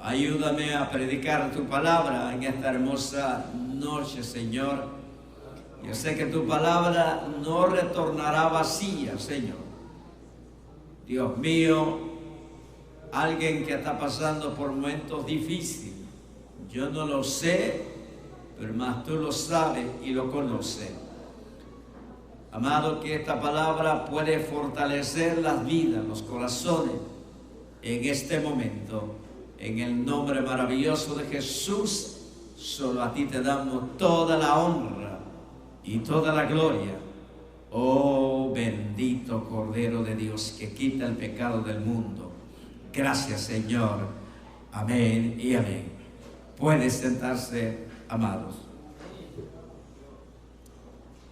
Ayúdame a predicar tu palabra en esta hermosa noche, Señor. Yo sé que tu palabra no retornará vacía, Señor. Dios mío, alguien que está pasando por momentos difíciles, yo no lo sé, pero más tú lo sabes y lo conoces. Amado, que esta palabra puede fortalecer las vidas, los corazones en este momento. En el nombre maravilloso de Jesús, solo a ti te damos toda la honra y toda la gloria. Oh bendito Cordero de Dios que quita el pecado del mundo. Gracias, Señor. Amén y amén. Puede sentarse, amados.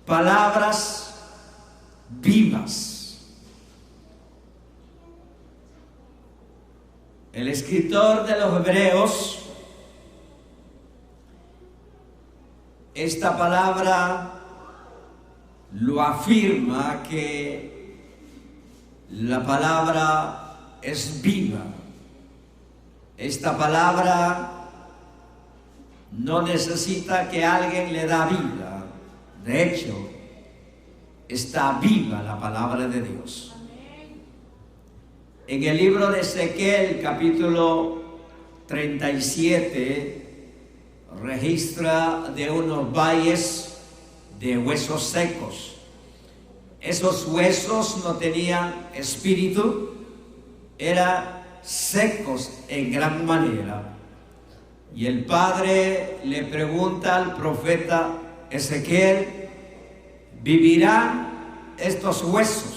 Palabras vivas. El escritor de los Hebreos, esta palabra lo afirma, que la palabra es viva. Esta palabra no necesita que alguien le da vida. De hecho, está viva la palabra de Dios. En el libro de Ezequiel, capítulo 37, registra de unos valles de huesos secos. Esos huesos no tenían espíritu, eran secos en gran manera. Y el Padre le pregunta al profeta Ezequiel: ¿vivirán estos huesos?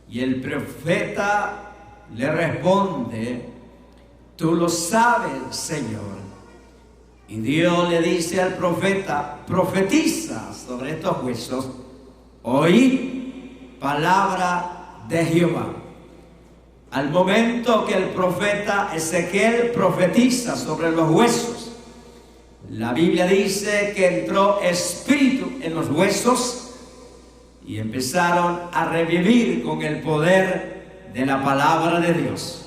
Y el profeta le responde: tú lo sabes, Señor. Y Dios le dice al profeta: profetiza sobre estos huesos, oí palabra de Jehová. Al momento que el profeta Ezequiel profetiza sobre los huesos, la Biblia dice que entró espíritu en los huesos y empezaron a revivir con el poder de la palabra de Dios.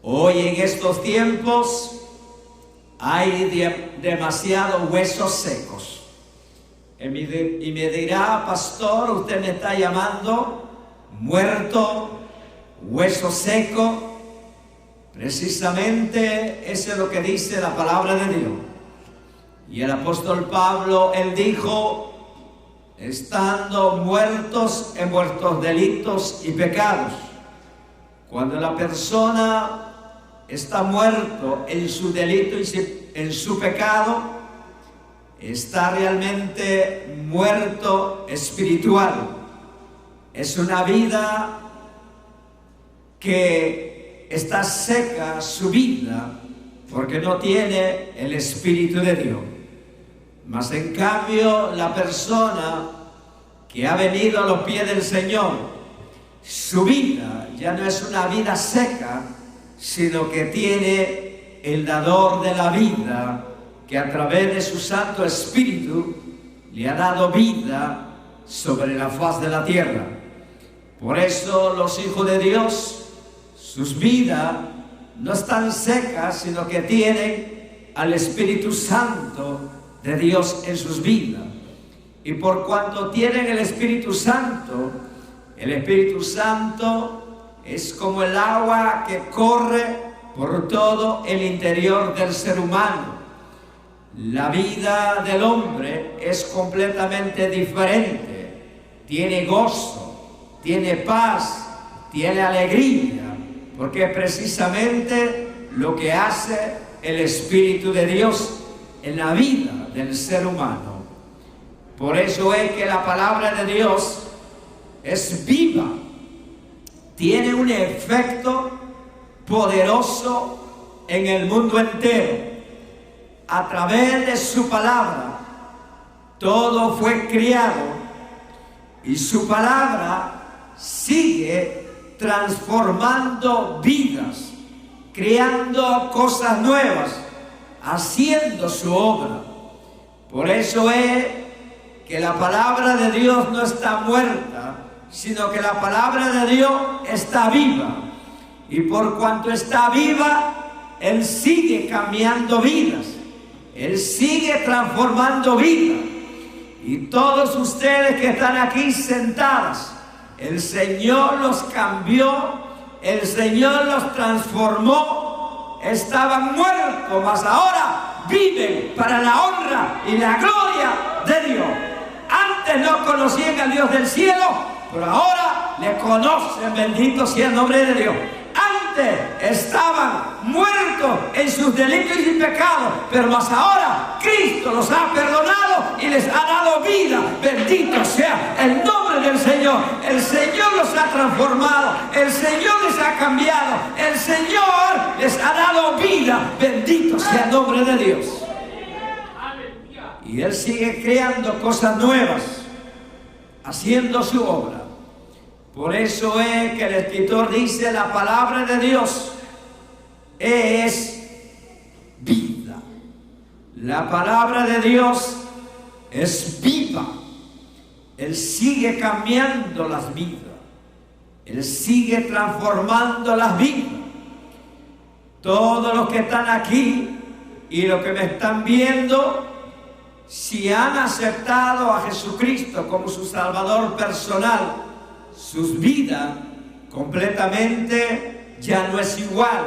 Hoy en estos tiempos hay demasiados huesos secos. Y me dirá: pastor, usted me está llamando muerto, hueso seco. Precisamente eso es lo que dice la palabra de Dios. Y el apóstol Pablo, él dijo: estando muertos en vuestros delitos y pecados. Cuando la persona está muerto en su delito y en su pecado, está realmente muerto espiritual. Es una vida que está seca, su vida, porque no tiene el Espíritu de Dios. Mas en cambio, la persona que ha venido a los pies del Señor, su vida ya no es una vida seca, sino que tiene el dador de la vida, que a través de su Santo Espíritu le ha dado vida sobre la faz de la tierra. Por eso los hijos de Dios, sus vidas no están secas, sino que tienen al Espíritu Santo de Dios en sus vidas. Y por cuanto tienen el Espíritu Santo es como el agua que corre por todo el interior del ser humano. La vida del hombre es completamente diferente. Tiene gozo, tiene paz, tiene alegría, porque es precisamente lo que hace el Espíritu de Dios en la vida del ser humano. Por eso es que la palabra de Dios es viva, tiene un efecto poderoso en el mundo entero. A través de su palabra todo fue criado, y su palabra sigue transformando vidas, creando cosas nuevas, haciendo su obra. Por eso es que la palabra de Dios no está muerta, sino que la palabra de Dios está viva. Y por cuanto está viva, Él sigue cambiando vidas. Él sigue transformando vidas. Y todos ustedes que están aquí sentados, el Señor los cambió, el Señor los transformó. Estaban muertos, mas ahora viven para la honra y la gloria de Dios. Antes no conocían al Dios del cielo, pero ahora le conocen. Bendito sea el nombre de Dios. Antes estaban muertos en sus delitos y pecados, pero más ahora Cristo los ha perdonado y les ha dado vida. Bendito sea el nombre del Señor. El Señor los ha transformado, el Señor les ha cambiado, el Señor les ha dado vida. Bendito sea el nombre de Dios. Y Él sigue creando cosas nuevas, haciendo su obra. Por eso es que el escritor dice: la palabra de Dios es vida. La palabra de Dios es viva. Él sigue cambiando las vidas. Él sigue transformando las vidas. Todos los que están aquí y los que me están viendo, si han aceptado a Jesucristo como su Salvador personal, sus vidas completamente ya no es igual,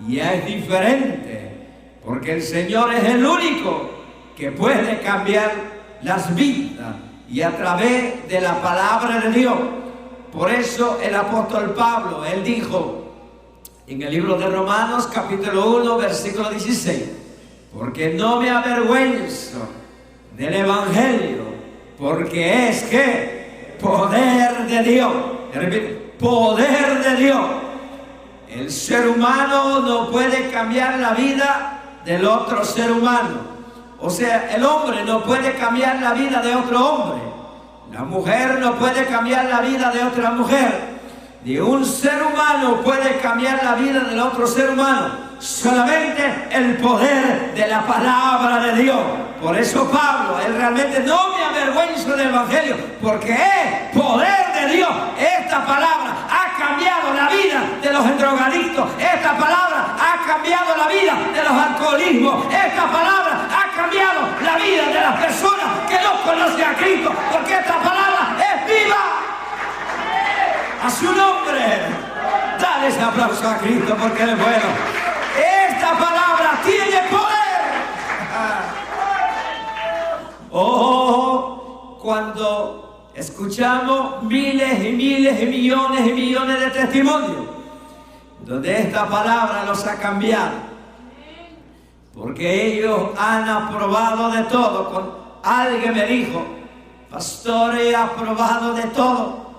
ya es diferente, porque el Señor es el único que puede cambiar las vidas, y a través de la palabra de Dios. Por eso el apóstol Pablo, él dijo en el libro de Romanos capítulo 1 versículo 16: porque no me avergüenzo del evangelio, porque es que poder de Dios. Poder de Dios. El ser humano no puede cambiar la vida del otro ser humano. O sea, el hombre no puede cambiar la vida de otro hombre. La mujer no puede cambiar la vida de otra mujer. Ni un ser humano puede cambiar la vida del otro ser humano. Solamente el poder de la palabra de Dios. Por eso Pablo, él realmente: no me avergüenzo del evangelio, porque es poder de Dios. Esta palabra ha cambiado la vida de los drogadictos. Esta palabra ha cambiado la vida de los alcoholismos. Esta palabra ha cambiado la vida de las personas que no conocen a Cristo, porque esta palabra es viva. A su nombre, dale ese aplauso a Cristo, porque Él es bueno. Esta palabra tiene poder. Oh, cuando escuchamos miles y miles y millones de testimonios donde esta palabra los ha cambiado, porque ellos han aprobado de todo. Alguien me dijo: pastor, he aprobado de todo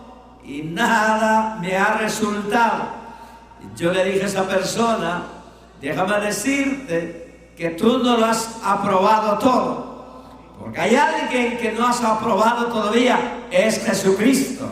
y nada me ha resultado. Yo le dije a esa persona: déjame decirte que tú no lo has aprobado todo, porque hay alguien que no has aprobado todavía, es Jesucristo.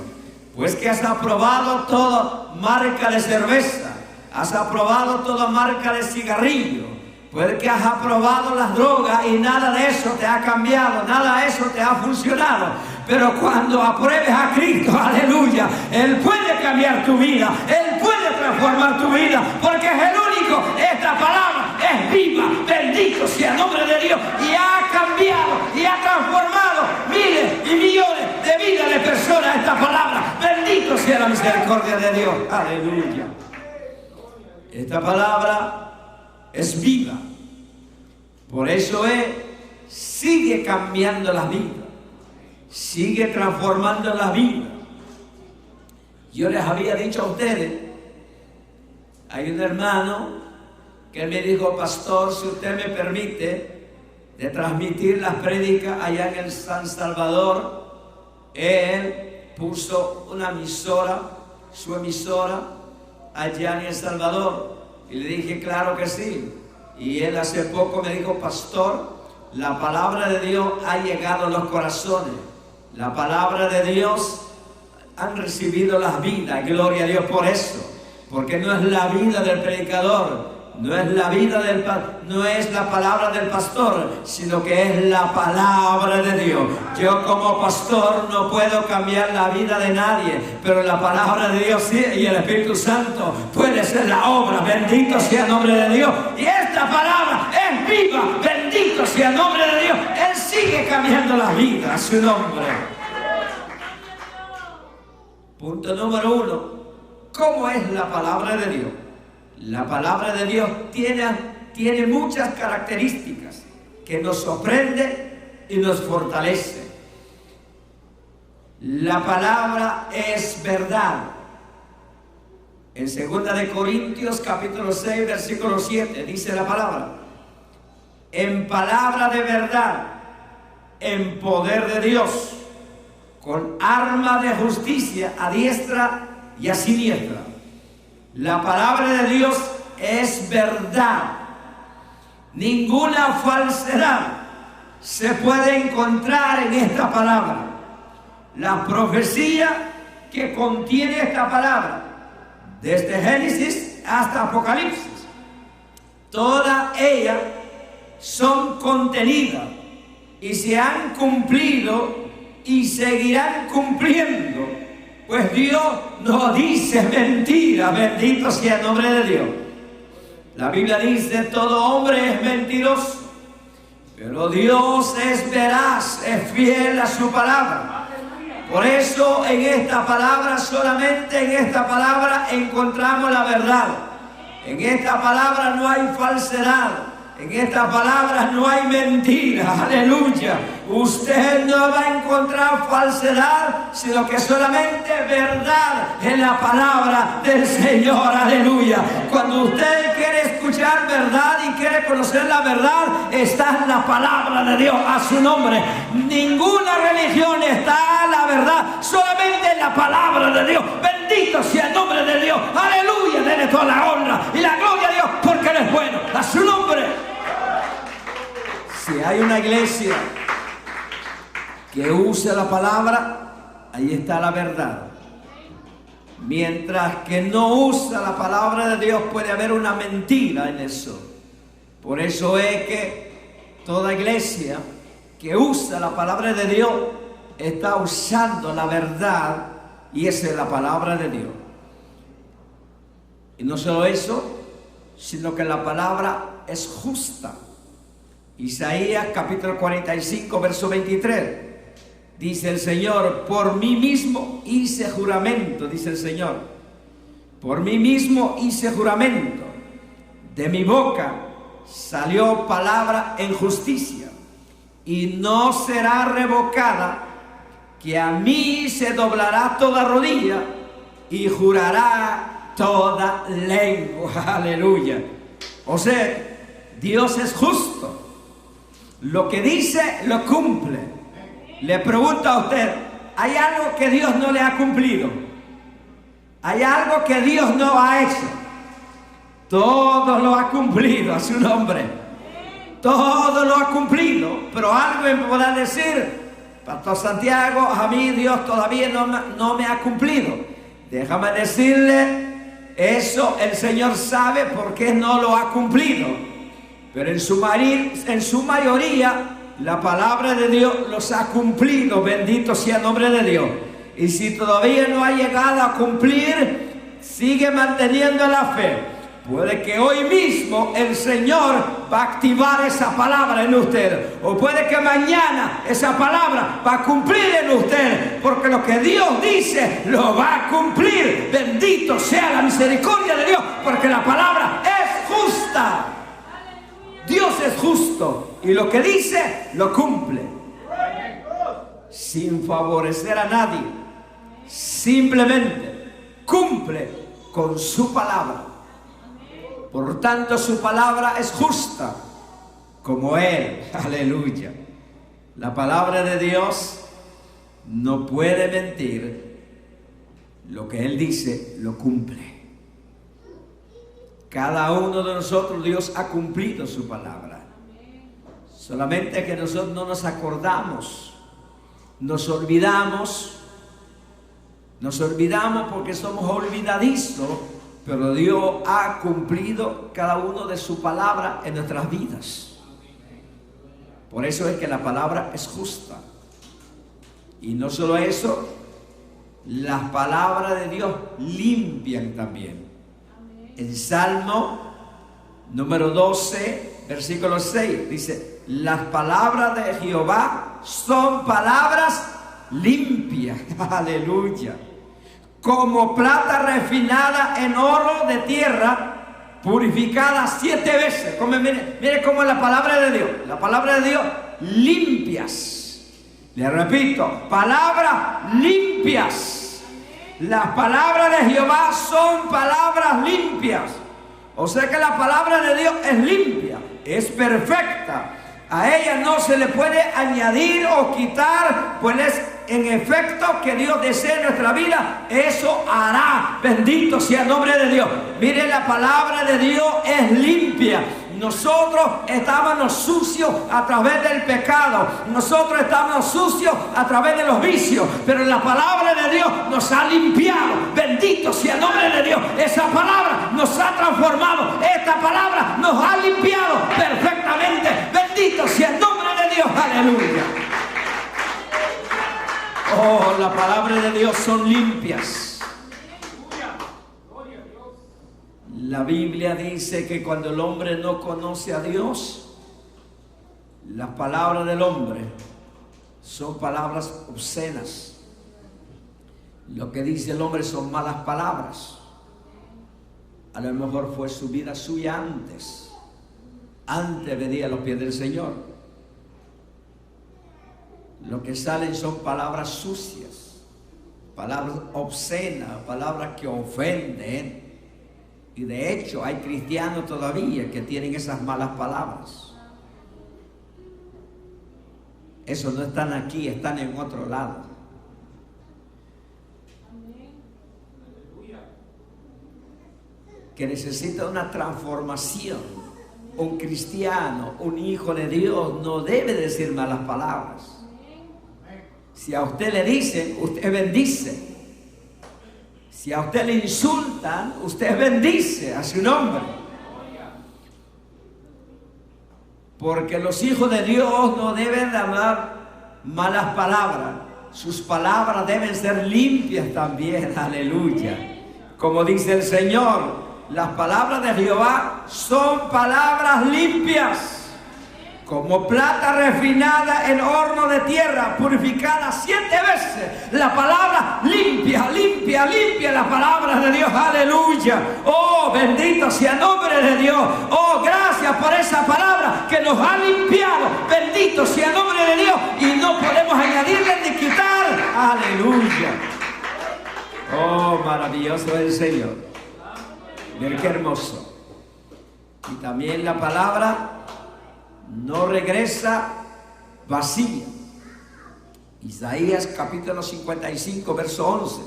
Pues que has aprobado toda marca de cerveza, has aprobado toda marca de cigarrillo, pues que has aprobado las drogas y nada de eso te ha cambiado, nada de eso te ha funcionado. Pero cuando apruebes a Cristo, aleluya, Él puede cambiar tu vida, Él puede transformar tu vida, porque es el único. Esta palabra es viva, bendito sea el nombre de Dios, y ha cambiado y ha transformado miles y millones de vidas de personas. Esta palabra, bendito sea la misericordia de Dios, aleluya. Esta palabra es viva, por eso sigue cambiando las vidas, sigue transformando las vidas. Yo les había dicho a ustedes, hay un hermano que me dijo: pastor, si usted me permite de transmitir las prédicas allá en el San Salvador. Él puso una emisora, su emisora, allá en El Salvador. Y le dije: claro que sí. Y él hace poco me dijo: pastor, la palabra de Dios ha llegado a los corazones. La palabra de Dios han recibido las vidas. Gloria a Dios por eso. Porque no es la vida del predicador, No es la vida no es la palabra del pastor, sino que es la palabra de Dios. Yo como pastor no puedo cambiar la vida de nadie, pero la palabra de Dios sí, y el Espíritu Santo puede ser la obra. Bendito sea el nombre de Dios. Y esta palabra es viva. Bendito sea el nombre de Dios. Él sigue cambiando la vida a su nombre. Punto número 1. ¿Cómo es la palabra de Dios? La palabra de Dios tiene muchas características que nos sorprende y nos fortalece. La palabra es verdad. En 2 de Corintios capítulo 6 versículo 7 dice la palabra: en palabra de verdad, en poder de Dios, con arma de justicia a diestra y a siniestra. La palabra de Dios es verdad. Ninguna falsedad se puede encontrar en esta palabra. La profecía que contiene esta palabra, desde Génesis hasta Apocalipsis, todas ellas son contenidas y se han cumplido y seguirán cumpliendo. Pues Dios no dice mentira. Bendito sea el nombre de Dios. La Biblia dice: todo hombre es mentiroso, pero Dios es veraz, es fiel a su palabra. Por eso en esta palabra, solamente en esta palabra encontramos la verdad. En esta palabra no hay falsedad. En esta palabra no hay mentira. Aleluya. Usted no va a encontrar falsedad, sino que solamente verdad en la palabra del Señor. Aleluya. Cuando usted quiere escuchar verdad y quiere conocer la verdad, está en la palabra de Dios. A su nombre. Ninguna religión está en la verdad, solamente en la palabra de Dios. Bendito sea el nombre de Dios. Aleluya. Denle toda la honra y la gloria a Dios, porque Él es bueno. A su nombre. Si hay una iglesia que use la palabra, ahí está la verdad. Mientras que no usa la palabra de Dios, puede haber una mentira en eso. Por eso es que toda iglesia que usa la palabra de Dios está usando la verdad, y esa es la palabra de Dios. Y no solo eso, sino que la palabra es justa. Isaías capítulo 45 verso 23 dice el Señor: por mí mismo hice juramento, dice el Señor, por mí mismo hice juramento, de mi boca salió palabra en justicia, y no será revocada, que a mí se doblará toda rodilla y jurará toda lengua. Aleluya. O sea, Dios es justo. Lo que dice, lo cumple. Le pregunto a usted: ¿hay algo que Dios no le ha cumplido? ¿Hay algo que Dios no ha hecho? Todo lo ha cumplido, a su nombre. Todo lo ha cumplido. Pero algo me podrá decir: Pastor Santiago, a mí Dios todavía no me ha cumplido. Déjame decirle, eso el Señor sabe por qué no lo ha cumplido. Pero en su mayoría, la palabra de Dios los ha cumplido. Bendito sea el nombre de Dios. Y si todavía no ha llegado a cumplir, sigue manteniendo la fe. Puede que hoy mismo el Señor va a activar esa palabra en usted. O puede que mañana esa palabra va a cumplir en usted. Porque lo que Dios dice, lo va a cumplir. Bendito sea la misericordia de Dios, porque la palabra es justa. Dios es justo, y lo que dice, lo cumple. Sin favorecer a nadie. Simplemente cumple con su palabra. Por tanto, su palabra es justa, como Él. Aleluya. La palabra de Dios no puede mentir. Lo que Él dice, lo cumple. Cada uno de nosotros, Dios ha cumplido su palabra. Solamente que nosotros no nos acordamos, nos olvidamos porque somos olvidadizos, pero Dios ha cumplido cada uno de su palabra en nuestras vidas. Por eso es que la palabra es justa. Y no solo eso, las palabras de Dios limpian también. El Salmo número 12, versículo 6, dice: las palabras de Jehová son palabras limpias. Aleluya. Como plata refinada en oro de tierra, purificada 7 veces. Mire cómo es la palabra de Dios. La palabra de Dios, limpias. Le repito, palabras limpias. Las palabras de Jehová son palabras limpias. O sea que la palabra de Dios es limpia, es perfecta. A ella no se le puede añadir o quitar, pues es en efecto que Dios desea en nuestra vida, eso hará. Bendito sea el nombre de Dios. Mire, la palabra de Dios es limpia. Nosotros estábamos sucios a través del pecado. Nosotros estábamos sucios a través de los vicios. Pero la palabra de Dios nos ha limpiado. Bendito sea el nombre de Dios. Esa palabra nos ha transformado. Esta palabra nos ha limpiado perfectamente. Bendito sea el nombre de Dios. Aleluya. Oh, la palabra de Dios son limpias. La Biblia dice que cuando el hombre no conoce a Dios, las palabras del hombre son palabras obscenas. Lo que dice el hombre son malas palabras. A lo mejor fue su vida suya antes venía a los pies del Señor. Lo que salen son palabras sucias, palabras obscenas, palabras que ofenden. Y de hecho hay cristianos todavía que tienen esas malas palabras. Esos no están aquí, están en otro lado. Que necesita una transformación. Un cristiano, un hijo de Dios no debe decir malas palabras. Si a usted le dicen, usted bendice. Si a usted le insultan, usted bendice a su nombre. Porque los hijos de Dios no deben de hablar malas palabras. Sus palabras deben ser limpias también. Aleluya. Como dice el Señor, las palabras de Jehová son palabras limpias. Como plata refinada en horno de tierra, purificada 7 veces. La palabra limpia, limpia, limpia, la palabra de Dios. Aleluya. Oh, bendito sea el nombre de Dios. Oh, gracias por esa palabra que nos ha limpiado. Bendito sea el nombre de Dios. Y no podemos añadirle ni quitar. Aleluya. Oh, maravilloso es el Señor. Miren qué hermoso. Y también la palabra no regresa vacía. Isaías capítulo 55 verso 11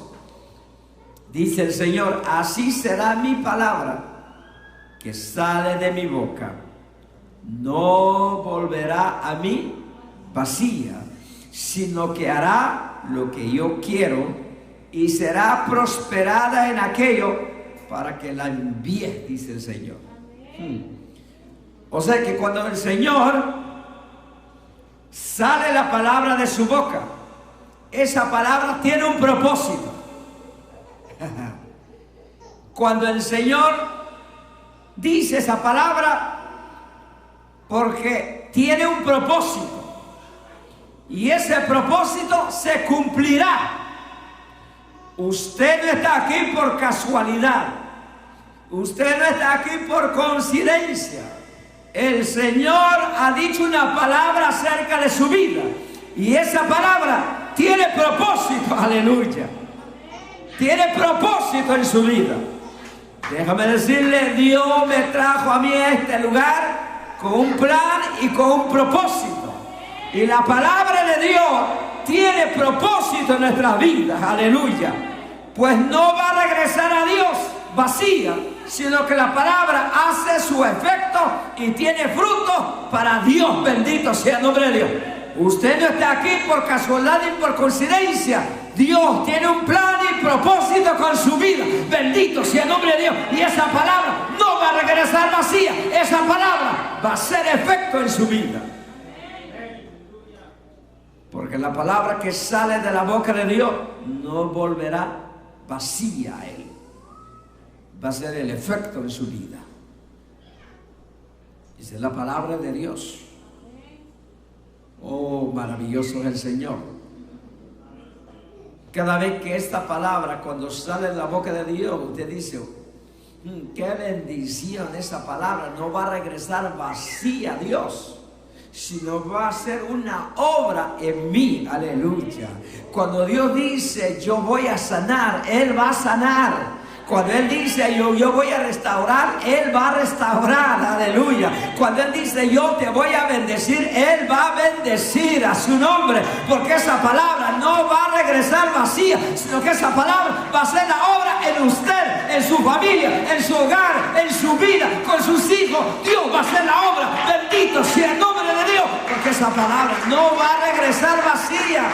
dice el Señor: así será mi palabra que sale de mi boca, no volverá a mí vacía, sino que hará lo que yo quiero y será prosperada en aquello para que la envíe, dice el Señor. O sea que cuando el Señor sale la palabra de su boca, esa palabra tiene un propósito. Cuando el Señor dice esa palabra, porque tiene un propósito, y ese propósito se cumplirá. Usted no está aquí por casualidad, usted no está aquí por coincidencia. El Señor ha dicho una palabra acerca de su vida, y esa palabra tiene propósito. Aleluya. Tiene propósito en su vida. Déjame decirle, Dios me trajo a mí a este lugar con un plan y con un propósito. Y la palabra de Dios tiene propósito en nuestras vidas. Aleluya. Pues no va a regresar a Dios vacía, sino que la palabra hace su efecto y tiene fruto para Dios. Bendito sea el nombre de Dios. Usted no está aquí por casualidad ni por coincidencia. Dios tiene un plan y propósito con su vida. Bendito sea el nombre de Dios. Y esa palabra no va a regresar vacía. Esa palabra va a hacer efecto en su vida. Porque la palabra que sale de la boca de Dios no volverá vacía a Él. Va a ser el efecto en su vida. Esa es la palabra de Dios. Oh, maravilloso es el Señor. Cada vez que esta palabra, cuando sale de la boca de Dios, usted dice, qué bendición esa palabra. No va a regresar vacía a Dios, sino va a ser una obra en mí. Aleluya. Cuando Dios dice, yo voy a sanar, Él va a sanar. Cuando Él dice, yo voy a restaurar, Él va a restaurar. Aleluya. Cuando Él dice, yo te voy a bendecir, Él va a bendecir a su nombre. Porque esa palabra no va a regresar vacía, sino que esa palabra va a ser la obra en usted, en su familia, en su hogar, en su vida, con sus hijos. Dios va a hacer la obra. Bendito sea el nombre de Dios. Porque esa palabra no va a regresar vacía.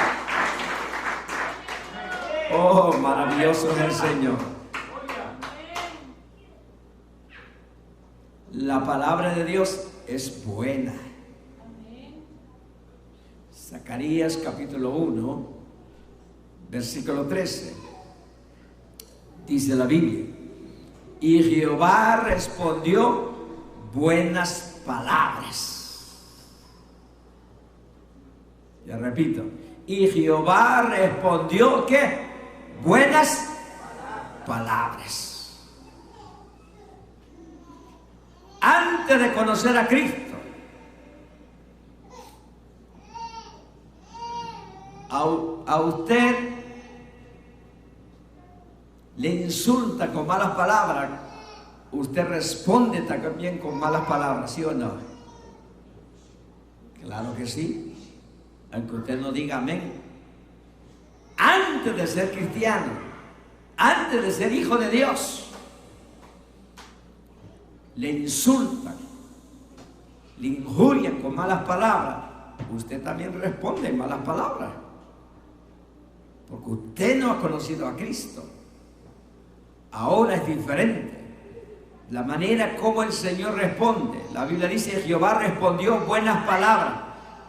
Oh, maravilloso es el Señor. La palabra de Dios es buena. Zacarías capítulo 1, versículo 13. Dice la Biblia: y Jehová respondió buenas palabras. Ya repito. Y Jehová respondió, ¿qué? Buenas palabras. Antes de conocer a Cristo, a usted le insulta con malas palabras, usted responde también con malas palabras, ¿sí o no? Claro que sí, aunque usted no diga amén. Antes de ser cristiano, antes de ser hijo de Dios, le insultan, le injurian con malas palabras, usted también responde en malas palabras, porque usted no ha conocido a Cristo. Ahora es diferente la manera como el Señor responde. La Biblia dice: Jehová respondió buenas palabras,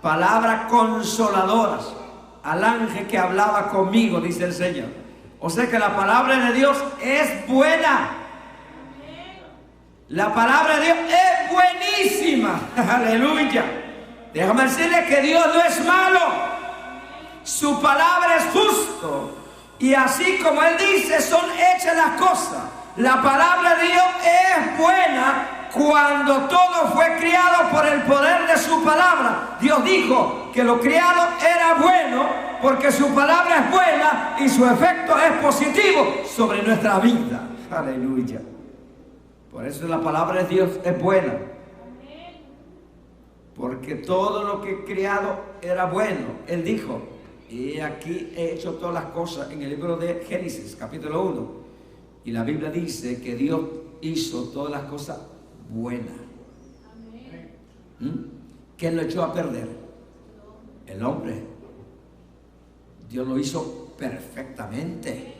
palabras consoladoras al ángel que hablaba conmigo, dice el Señor. O sea que la palabra de Dios es buena. La palabra de Dios es buenísima. Aleluya. Déjame decirle que Dios no es malo. Su palabra es justo. Y así como Él dice, son hechas las cosas. La palabra de Dios es buena. Cuando todo fue criado por el poder de su palabra, Dios dijo que lo criado era bueno, porque su palabra es buena y su efecto es positivo sobre nuestra vida. Aleluya. Por eso la palabra de Dios es buena. Porque todo lo que he creado era bueno. Él dijo, y aquí he hecho todas las cosas, en el libro de Génesis, capítulo 1. Y la Biblia dice que Dios hizo todas las cosas buenas. ¿Quién lo echó a perder? El hombre. Dios lo hizo perfectamente.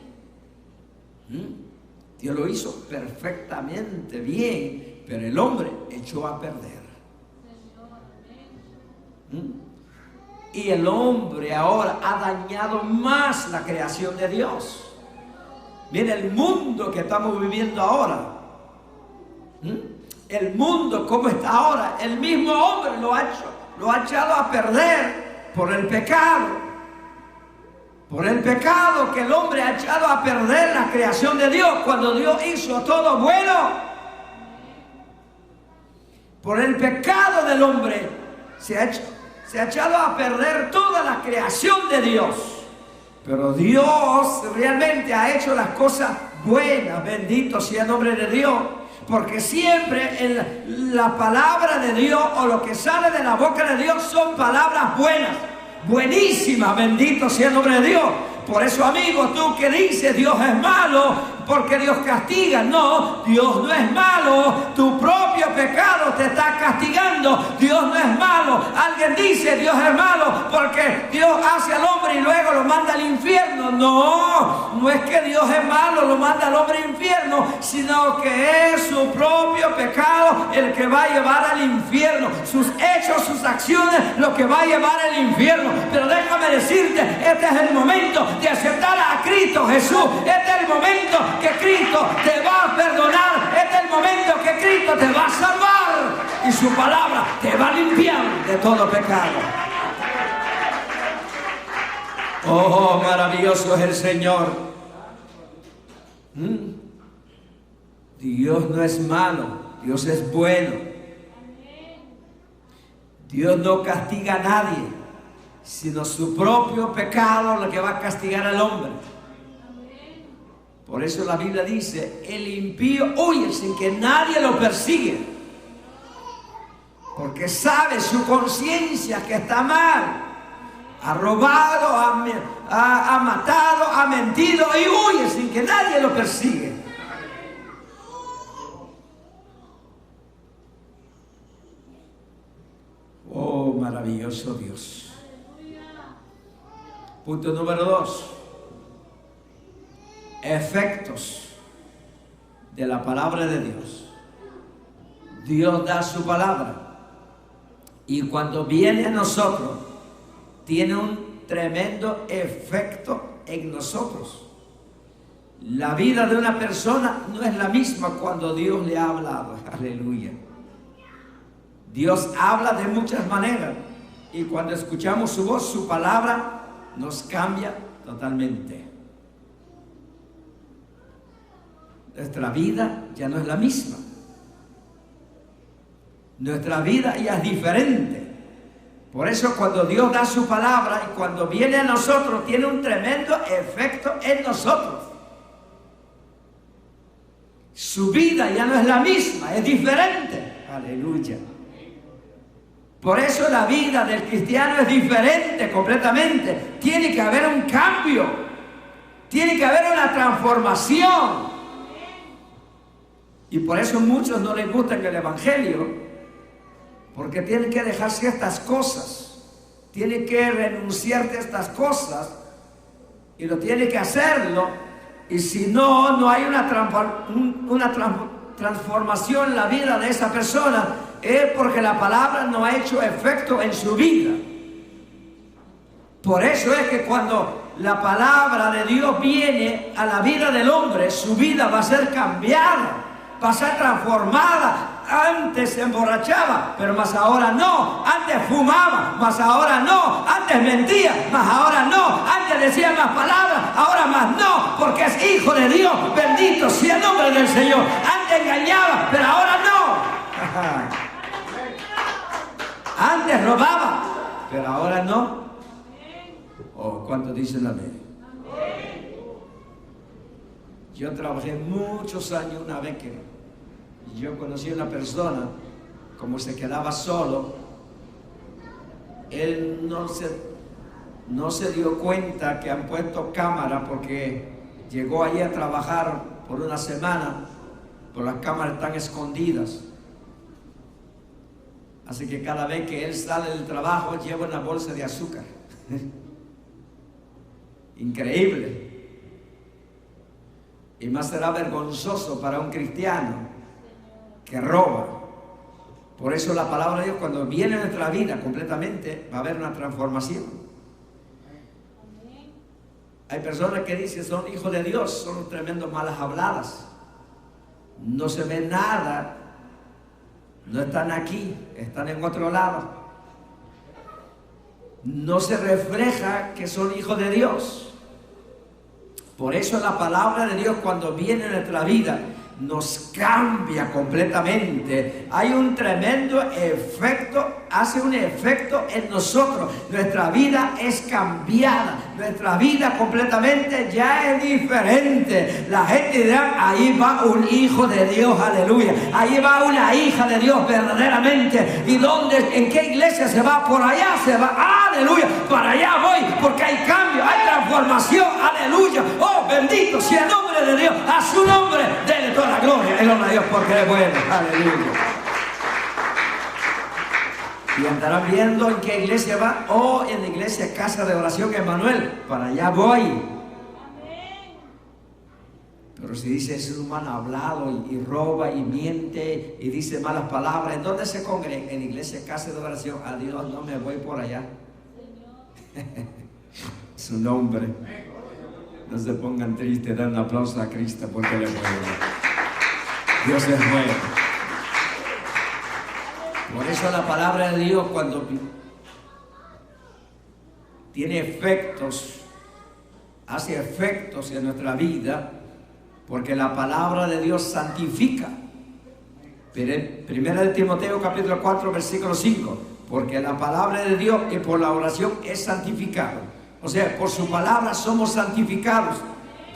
Dios lo hizo perfectamente bien, pero el hombre echó a perder. Y el hombre ahora ha dañado más la creación de Dios. Mira el mundo que estamos viviendo ahora. El mundo como está ahora, el mismo hombre lo ha echado a perder por el pecado. Por el pecado que el hombre ha echado a perder la creación de Dios, cuando Dios hizo todo bueno. Por el pecado del hombre se ha echado a perder toda la creación de Dios. Pero Dios realmente ha hecho las cosas buenas. Bendito sea el nombre de Dios. Porque siempre en la palabra de Dios, o lo que sale de la boca de Dios, son palabras buenas. Buenísima, bendito sea el nombre de Dios. Por eso, amigo, tú que dices Dios es malo porque Dios castiga, no, Dios no es malo. Tu propio pecado te está castigando. Dios no es malo. Alguien alguien dice Dios es malo porque Dios hace al hombre y luego lo manda al infierno. No, no es que Dios es malo, lo manda al hombre al infierno, sino que es su propio pecado el que va a llevar al infierno. Sus hechos, sus acciones, lo que va a llevar al infierno. Pero déjame decirte, este es el momento de aceptar a Cristo Jesús. Este es el momento que Cristo te va a perdonar. Este es el momento que Cristo te va a salvar. Y su palabra te va a limpiar de todo pecado. Oh, maravilloso es el Señor. Dios no es malo, Dios es bueno. Dios no castiga a nadie, sino su propio pecado lo que va a castigar al hombre. Por eso la Biblia dice, el impío huye sin que nadie lo persigue. Porque sabe su conciencia que está mal. Ha robado, ha matado, ha mentido y huye sin que nadie lo persigue. Oh, maravilloso Dios. Punto número 2. Efectos de la palabra de Dios. Dios da su palabra. Y cuando viene a nosotros, tiene un tremendo efecto en nosotros. La vida de una persona no es la misma cuando Dios le ha hablado. Aleluya. Dios habla de muchas maneras. Y cuando escuchamos su voz, su palabra, nos cambia totalmente. Nuestra vida ya no es la misma. Nuestra vida ya es diferente. Por eso cuando Dios da su palabra y cuando viene a nosotros, tiene un tremendo efecto en nosotros. Su vida ya no es la misma, es diferente. Aleluya. Por eso la vida del cristiano es diferente completamente. Tiene que haber un cambio. Tiene que haber una transformación. Y por eso a muchos no les gusta el evangelio. Porque tienen que dejar ciertas cosas, tienen que renunciar a estas cosas y lo tienen que hacerlo. Y si no, no hay una transformación en la vida de esa persona, es porque la palabra no ha hecho efecto en su vida. Por eso es que cuando la palabra de Dios viene a la vida del hombre, su vida va a ser cambiada, va a ser transformada. Antes se emborrachaba, pero más ahora no. Antes fumaba, más ahora no. Antes mentía, más ahora no. Antes decía más palabras, ahora más no. Porque es hijo de Dios. Bendito sea el nombre del Señor. Antes engañaba, pero ahora no. Antes robaba, pero ahora no. Oh, ¿cuántos dicen amén? Yo trabajé muchos años una vez que yo conocí a una persona, como se quedaba solo, él no se dio cuenta que han puesto cámara porque llegó allí a trabajar por una semana, pero las cámaras están escondidas. Así que cada vez que él sale del trabajo lleva una bolsa de azúcar. Increíble. Y más será vergonzoso para un cristiano que roba. Por eso la palabra de Dios, cuando viene a nuestra vida completamente, va a haber una transformación. Hay personas que dicen son hijos de Dios, son tremendos malas habladas, no se ve nada, no están aquí, están en otro lado, no se refleja que son hijos de Dios. Por eso la palabra de Dios, cuando viene a nuestra vida, nos cambia completamente. Hay un tremendo efecto, hace un efecto en nosotros. Nuestra vida es cambiada, nuestra vida completamente ya es diferente. La gente dirá, ahí va un hijo de Dios, aleluya. Ahí va una hija de Dios verdaderamente. ¿Y dónde, en qué iglesia se va? Por allá se va, aleluya. Para allá voy, porque hay cambio, hay transformación, aleluya. Oh, bendito sea el nombre de Dios. A su nombre dele toda la gloria, el honor a Dios, porque es bueno, aleluya. Y andarán viendo en qué iglesia va, o en la iglesia Casa de Oración Emmanuel. Para allá voy. Pero si dice es un mal hablado y roba y miente y dice malas palabras, ¿en dónde se congrega? En la iglesia Casa de Oración. Adiós, no me voy por allá. Su nombre. No se pongan tristes, dan un aplauso a Cristo porque le puede. Dios es bueno. Por eso la palabra de Dios, cuando tiene efectos, hace efectos en nuestra vida, porque la palabra de Dios santifica. Primera de Timoteo capítulo 4 versículo 5, porque la palabra de Dios y por la oración es santificado. O sea, por su palabra somos santificados.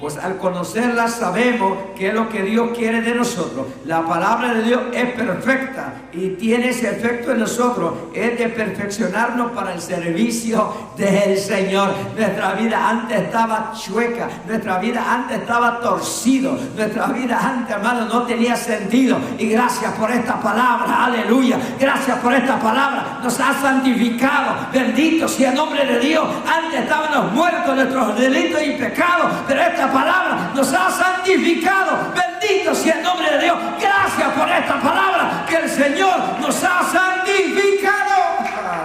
Pues al conocerla sabemos qué es lo que Dios quiere de nosotros. La palabra de Dios es perfecta y tiene ese efecto en nosotros. Es de perfeccionarnos para el servicio del Señor. Nuestra vida antes estaba chueca. Nuestra vida antes estaba torcido. Nuestra vida antes, hermano, no tenía sentido. Y gracias por esta palabra. Aleluya. Gracias por esta palabra. Nos ha santificado. Bendito sea el nombre de Dios. Antes estábamos muertos en nuestros delitos y pecados. Pero esta palabra nos ha santificado. Bendito sea el nombre de Dios. Gracias por esta palabra que el Señor nos ha santificado.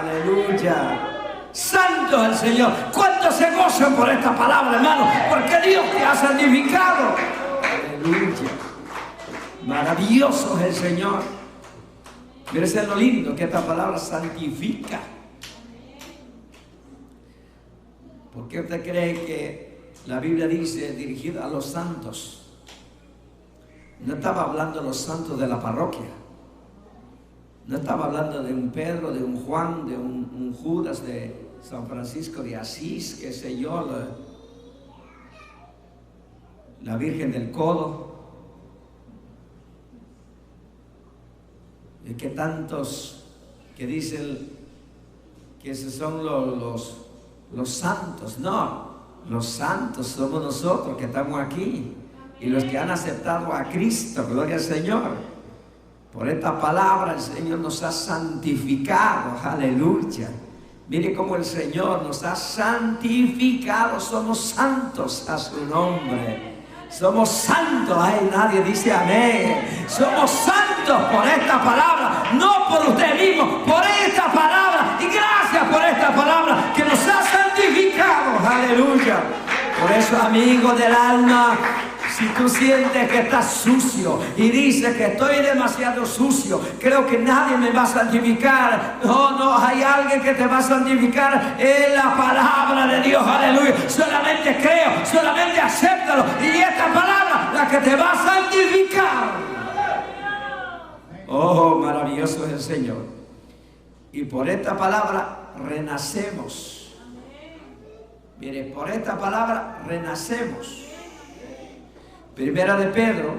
Aleluya. Santo es el Señor. ¿Cuántos se gozan por esta palabra, hermano? Porque Dios te ha santificado. Aleluya. Maravilloso es el Señor. Mire lo lindo que esta palabra santifica. ¿Por qué usted cree que la Biblia dice dirigida a los santos? No estaba hablando de los santos de la parroquia. No estaba hablando de un Pedro, de un Juan, de un Judas, de San Francisco de Asís, qué sé yo, la Virgen del Codo. Y que tantos que dicen que esos son los santos. No. Los santos somos nosotros que estamos aquí y los que han aceptado a Cristo, gloria al Señor. Por esta palabra el Señor nos ha santificado, aleluya. Mire cómo el Señor nos ha santificado, somos santos a su nombre. Somos santos, ay, nadie dice amén. Somos santos por esta palabra, no por usted mismo, por esta palabra. Y gracias por esta palabra que nos ha santificado, aleluya. Por eso, amigo del alma, si tú sientes que estás sucio y dices que estoy demasiado sucio, creo que nadie me va a santificar. No, hay alguien que te va a santificar. Es la palabra de Dios, aleluya. Solamente creo, solamente acéptalo. Y esta palabra, la que te va a santificar. Oh, maravilloso es el Señor. Y por esta palabra renacemos. Mire, por esta palabra renacemos. Primera de Pedro,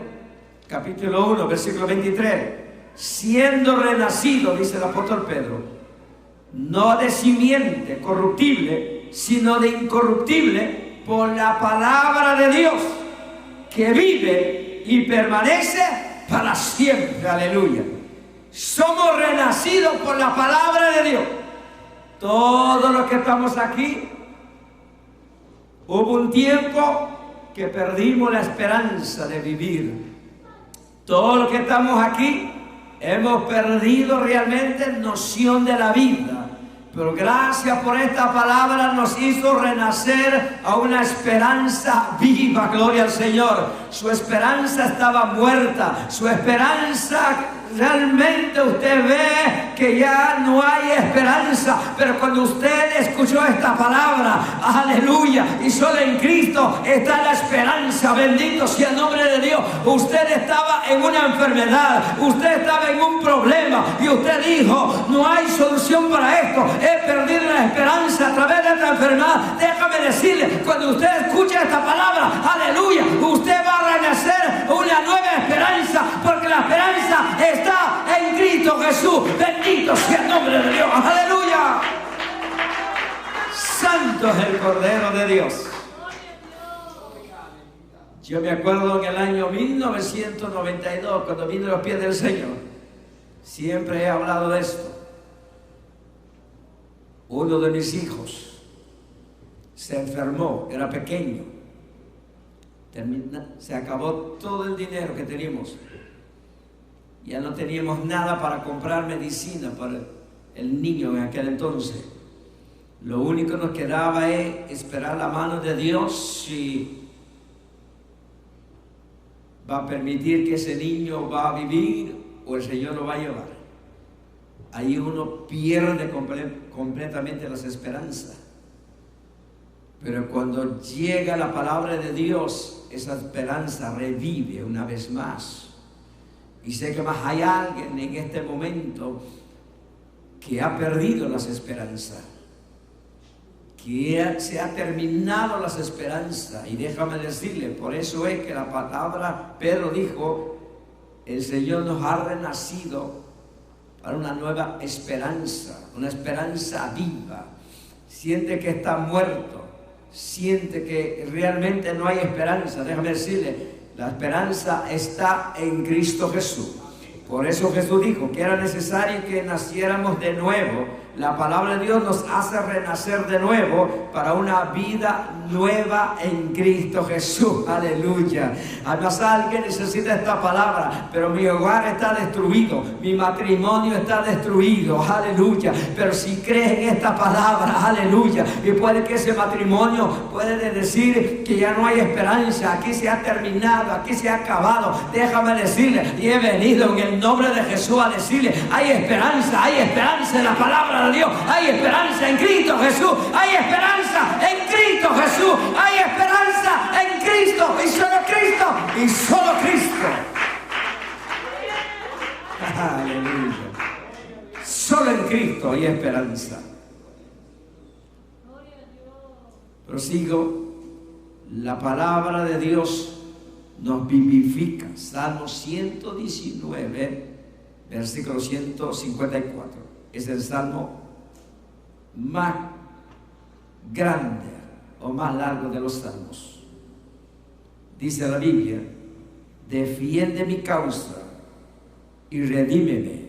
capítulo 1, versículo 23. Siendo renacido, dice el apóstol Pedro, no de simiente corruptible, sino de incorruptible, por la palabra de Dios, que vive y permanece para siempre. Aleluya. Somos renacidos por la palabra de Dios. Todos los que estamos aquí, hubo un tiempo que perdimos la esperanza de vivir. Todos los que estamos aquí hemos perdido realmente noción de la vida. Pero gracias por esta palabra nos hizo renacer a una esperanza viva, gloria al Señor. Su esperanza estaba muerta, su esperanza realmente usted ve que ya no hay esperanza, pero cuando usted escuchó esta palabra, aleluya, y solo en Cristo está la esperanza, bendito sea el nombre de Dios. Usted estaba en una enfermedad, usted estaba en un problema y usted dijo, no hay solución para esto, he perdido la esperanza a través de esta enfermedad. Déjame decirle, cuando usted escucha esta palabra, aleluya, usted va a renacer una nueva esperanza, porque la esperanza está en Cristo Jesús. Bendito sea el nombre de Dios, aleluya. Santo es el Cordero de Dios. Yo me acuerdo en el año 1992, cuando vine a los pies del Señor, siempre he hablado de esto. Uno de mis hijos se enfermó, era pequeño. Se acabó todo el dinero que teníamos. Ya no teníamos nada para comprar medicina para el niño en aquel entonces. Lo único que nos quedaba es esperar la mano de Dios si va a permitir que ese niño va a vivir o el Señor lo va a llevar. Ahí uno pierde completamente las esperanzas. Pero cuando llega la palabra de Dios, esa esperanza revive una vez más. Y sé que más hay alguien en este momento que ha perdido las esperanzas, que se ha terminado las esperanzas. Y déjame decirle, por eso es que la palabra, Pedro dijo, el Señor nos ha renacido para una nueva esperanza, una esperanza viva. Siente que está muerto, siente que realmente no hay esperanza. Déjame decirle, la esperanza está en Cristo Jesús. Por eso Jesús dijo que era necesario que naciéramos de nuevo. La palabra de Dios nos hace renacer de nuevo para una vida nueva en Cristo Jesús. Aleluya. Además, alguien necesita esta palabra, pero mi hogar está destruido, mi matrimonio está destruido. Aleluya. Pero si crees en esta palabra, aleluya, y puede que ese matrimonio puede decir que ya no hay esperanza, aquí se ha terminado, aquí se ha acabado. Déjame decirle, y he venido en el nombre de Jesús a decirle, hay esperanza en la palabra de Dios, hay esperanza en Cristo Jesús, hay esperanza en Cristo Jesús, hay esperanza en Cristo y solo Cristo y solo Cristo. Aleluya. Solo en Cristo hay esperanza. Prosigo. La palabra de Dios nos vivifica. Salmo 119, versículo 154. Es el salmo más grande o más largo de los salmos. Dice la Biblia, defiende mi causa y redímeme,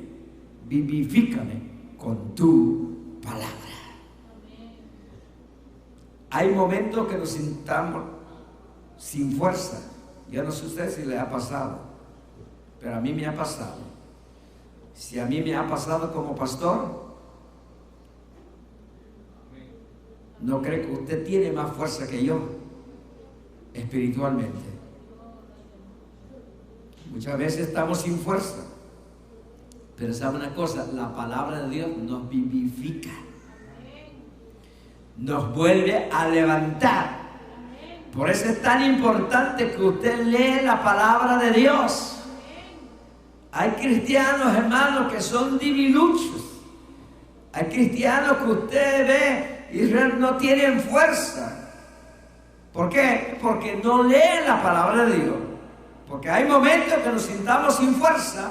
vivifícame con tu palabra. Hay momentos que nos sintamos sin fuerza. Yo no sé a usted si le ha pasado, pero a mí me ha pasado. Si a mí me ha pasado como pastor, no creo que usted tiene más fuerza que yo espiritualmente. Muchas veces estamos sin fuerza, pero sabe una cosa, la palabra de Dios nos vivifica, nos vuelve a levantar. Por eso es tan importante que usted lee la palabra de Dios. Hay cristianos, hermanos, que son divinuchos. Hay cristianos que usted ve y no tienen fuerza. ¿Por qué? Porque no leen la palabra de Dios. Porque hay momentos que nos sintamos sin fuerza,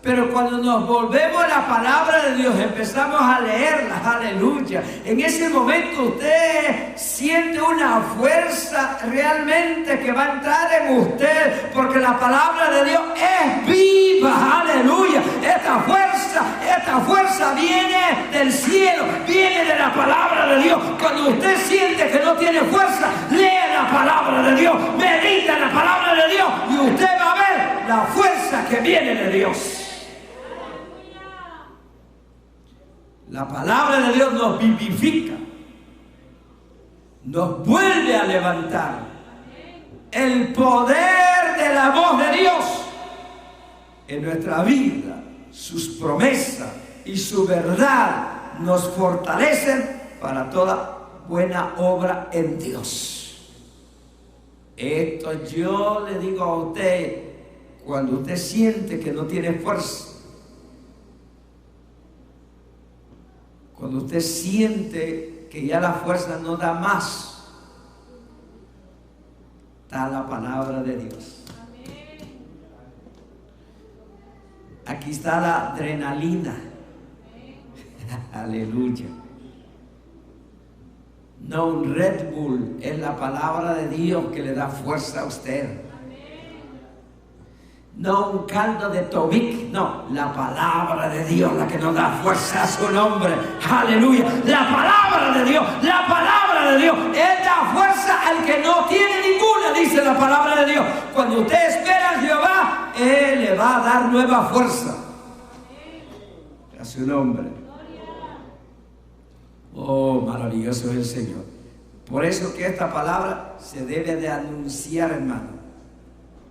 pero cuando nos volvemos a la palabra de Dios, empezamos a leerla, aleluya. En ese momento usted siente una fuerza realmente que va a entrar en usted, porque la palabra de Dios es viva, aleluya. Esta fuerza viene del cielo, viene de la palabra de Dios. Cuando usted siente que no tiene fuerza, lee la palabra de Dios, medita en la palabra de Dios y usted va a ver la fuerza que viene de Dios. La palabra de Dios nos vivifica, nos vuelve a levantar. El poder de la voz de Dios en nuestra vida, sus promesas y su verdad nos fortalecen para toda buena obra en Dios. Esto yo le digo a usted, cuando usted siente que no tiene fuerza, cuando usted siente que ya la fuerza no da más, está la palabra de Dios. Aquí está la adrenalina. Aleluya. No un Red Bull, es la palabra de Dios que le da fuerza a usted. no un caldo de Tobik, no, la palabra de Dios la que nos da fuerza a su nombre. Aleluya, la palabra de Dios, la palabra de Dios, Él da fuerza al que no tiene ninguna, dice la palabra de Dios. Cuando usted espera en Jehová, Él le va a dar nueva fuerza a su nombre. Oh, maravilloso es el Señor. Por eso que esta palabra se debe de anunciar, hermano.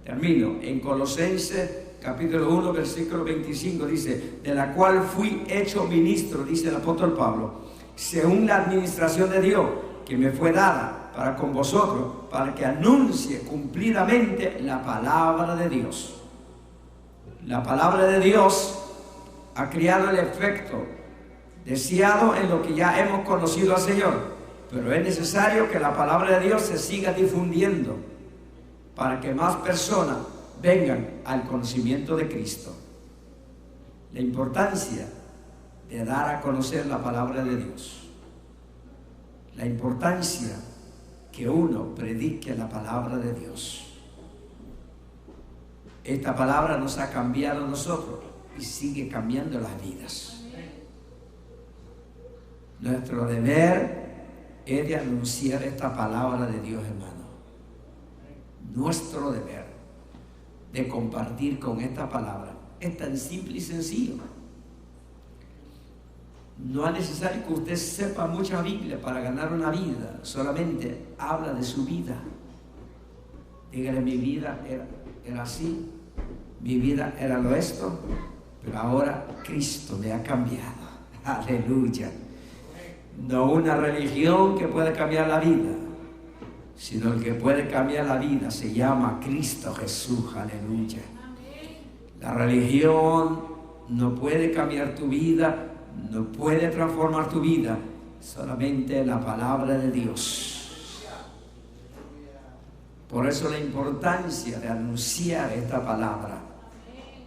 Termino. En Colosenses capítulo 1 versículo 25 dice: de la cual fui hecho ministro, dice el apóstol Pablo, según la administración de Dios que me fue dada para con vosotros, para que anuncie cumplidamente la palabra de Dios. La palabra de Dios ha creado el efecto deseado en lo que ya hemos conocido al Señor, pero es necesario que la palabra de Dios se siga difundiendo para que más personas vengan al conocimiento de Cristo. La importancia de dar a conocer la palabra de Dios, la importancia que uno predique la palabra de Dios. Esta palabra nos ha cambiado a nosotros y sigue cambiando las vidas. Nuestro deber es de anunciar esta palabra de Dios, hermano. Nuestro deber de compartir con esta palabra es tan simple y sencillo. No es necesario que usted sepa mucha Biblia para ganar una vida, solamente habla de su vida. Dígale: mi vida era así, mi vida era lo esto, pero ahora Cristo me ha cambiado. Aleluya. No una religión que puede cambiar la vida, sino el que puede cambiar la vida se llama Cristo Jesús. Aleluya. La religión no puede cambiar tu vida, no puede transformar tu vida, solamente la palabra de Dios. Por eso la importancia de anunciar esta palabra,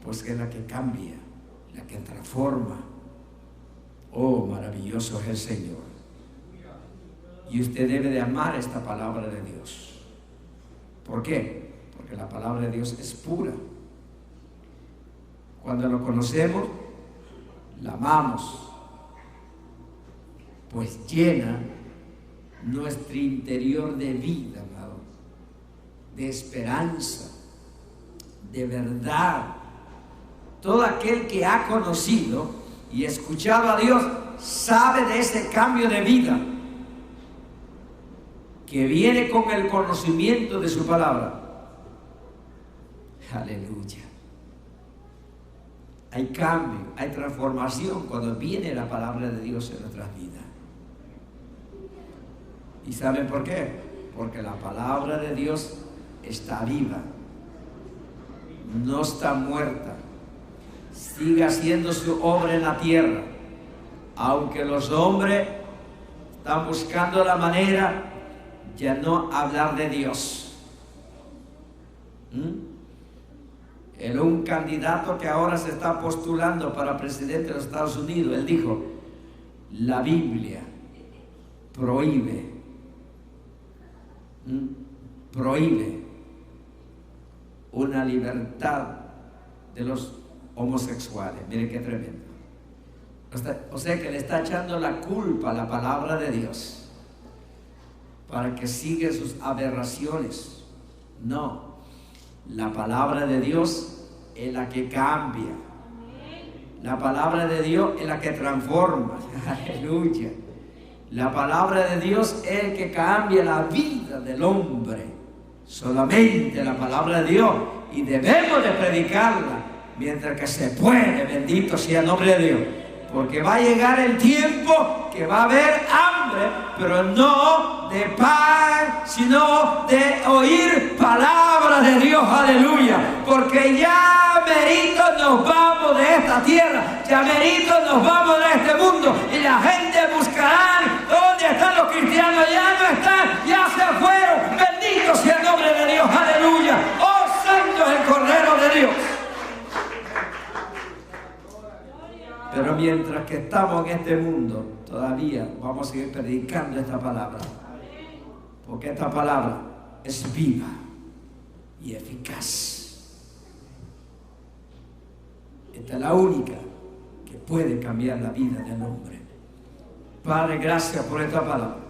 pues que es la que cambia, la que transforma. Oh, maravilloso es el Señor. Y usted debe de amar esta palabra de Dios. ¿Por qué? Porque la palabra de Dios es pura. Cuando lo conocemos, la amamos, pues llena nuestro interior de vida, amado, de esperanza, de verdad. Todo aquel que ha conocido y escuchado a Dios sabe de ese cambio de vida que viene con el conocimiento de su palabra. Aleluya. Hay cambio, hay transformación cuando viene la palabra de Dios en nuestras vidas. ¿Y saben por qué? Porque la palabra de Dios está viva, no está muerta, sigue haciendo su obra en la tierra, aunque los hombres están buscando la manera ya no hablar de Dios. Era un candidato que ahora se está postulando para presidente de los Estados Unidos. Él dijo: la Biblia prohíbe una libertad de los homosexuales. Miren qué tremendo. O sea que le está echando la culpa a la palabra de Dios para que siga sus aberraciones. No, la palabra de Dios es la que cambia. La palabra de Dios es la que transforma. Aleluya. La palabra de Dios es el que cambia la vida del hombre. Solamente la palabra de Dios. Y debemos de predicarla mientras que se puede. Bendito sea el nombre de Dios. Porque va a llegar el tiempo que va a haber hambre, pero no de pan, sino de oír palabra de Dios. Aleluya. Porque ya merito nos vamos de esta tierra, ya merito nos vamos de este mundo, y la gente buscará dónde están los cristianos. Ya no están, ya se fueron. Bendito sea el nombre de Dios. Aleluya. Oh, santo es el Cordero de Dios. Pero mientras que estamos en este mundo, todavía vamos a seguir predicando esta palabra. Porque esta palabra es viva y eficaz. Esta es la única que puede cambiar la vida del hombre. Padre, gracias por esta palabra.